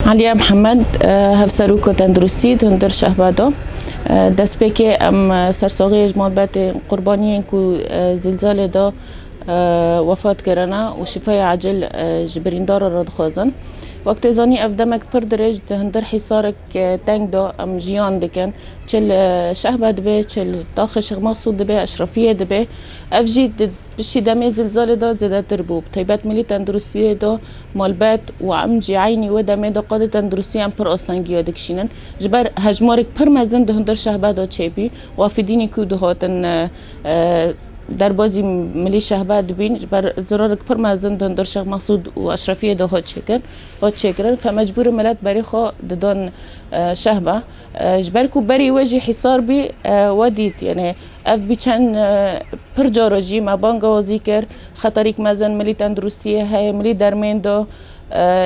عليا محمد هفسروكو تندرستي هندر شهبادو دست بكي ام سرساغي جمال بات قربانيين كو زلزال دا وفات کرنا و شفای عاجل جبرین دار را خوازن وقت زانی افدمک پر درج هندر حصارك تنگ دا ام جیان دکن چل شهبه دبه چل داخل مقصود دبه اشرافیه دبه افجی بشي دمي زلزال دا زيادة تربوب طيبات ملي تندرسية دا مالبات وعم جي عيني ودمي دا قادة تندرسية ام پر آسانگي ودكشينن جبر هجمارك پر مزن ده هندر شهبه دا چيبي وافديني كو دهاتن در بازی ملی شهبه دبین جبر زرارك پر مزن دندر شخ مقصود و اشرافیه ده هات شکرن فمجبور ملت بری خو ددان شهبه جبر کو بری وجه حصار بی ودید یعنی اف بیچن پر جاراجی ما بانگا و ذکر خطریک مزن ملی تندرستیه های ملی درمین ده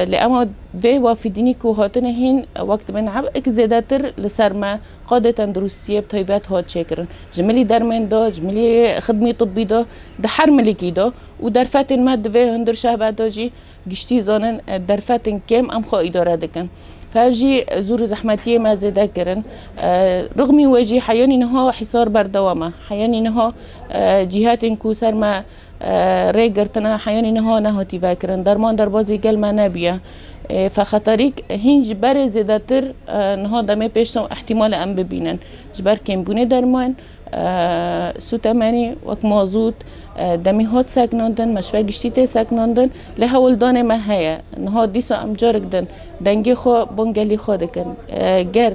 لأما في وافديني كو هاتن هين وقت من عبء زيادتر لسرما قادة تندرستية بطيبات هات شاكرن جملي درمين دا جملي خدمي طبي دا دحر ملكي دا ودرفاتن ما دفي هندر شهبه دا جي گشتي زانن درفاتن كم ام خو اداره دكن فاجي زور زحمتيه ما زياده كرن رغم واجي حياني نها حصار بردوامه حياني نها جهات كو سرما ريگرتنا حياني نها تيفاكرن درمان در بازي قل ما نبيه فخطريك هين جبر زيادتر نها دمي بيشتم احتمال ام ببينن جبر كم بونه درمان سوتماني وك مازوت دمي هات ساكناندن مشفى گشتي ساكناندن لهول دانه ما هيا نها ديسا ام جارك دن دنگي خو بونگلي خو دكن گر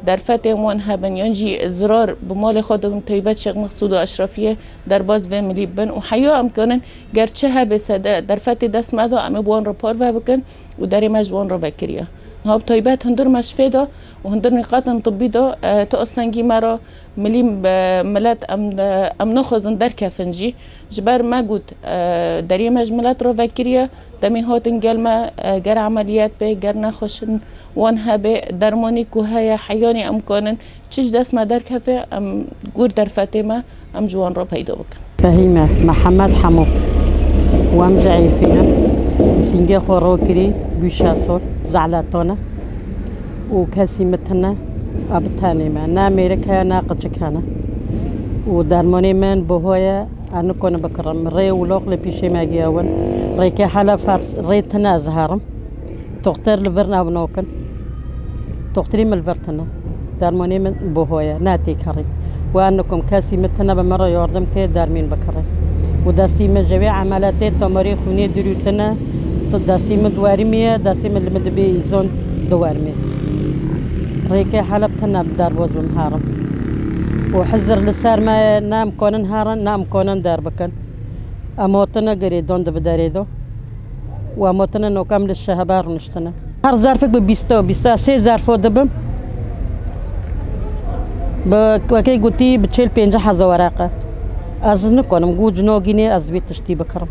در فتح وان هبن ينجي زرار بمال خودم طيبات شق مقصود اشرافيه در باز و ملي بن وحيا امكانن گر چه هبه سده در فتح دست مدو ام بوان رو پار و بكن و در مجوان رو بكريا هاب طيبات هندر مشفى دا وهندر نقاط طبي دا تو اصلنگي مرا ملي ملات ام نخوزن در كفنجي جبر ما قد دري مجملات رو بكريا دمي هاتن قلما گر عمليات به گر نخوشن وانها به درماني كو هيا حياني امكانن چش دست ما در كفه ام گور در فاطمه ام جوان رو پیدا بکن فهيمة محمد حمو وام جعي فينا سنجي خوروكري بوشاسور زعلاتونا وكاسي متنا ابتاني ما نا امريكا نا قچكانا ودرماني من بهويا أنا كنا بكرم ري ولوق لبيشي ماجياون ري كحالة فارس ري تنازهارم تختار لبرنا بنوكن تختري من البرتنا درماني من بهويا ناتي كريم وأنكم كاسي متنا بمرة يوردم كي دارمين بكري وداسي من جميع عملاتي تماري خوني دروتنا داسي من دوارمية داسي من المدبي زون دوارمية ري كحالة بتنا بدار بوز بمهارم وحزر لسار ما نام كونن هارن نام كونن دار بكن اموتنا غري دوند بداريدو واموتنا نو كامل الشهبار نشتنا هر ظرفك بيستا سي ظرفو دبم بكي قلتي بتشيل بينجح ورقه از نكونم جوج نوغيني از بيتشتي بكرم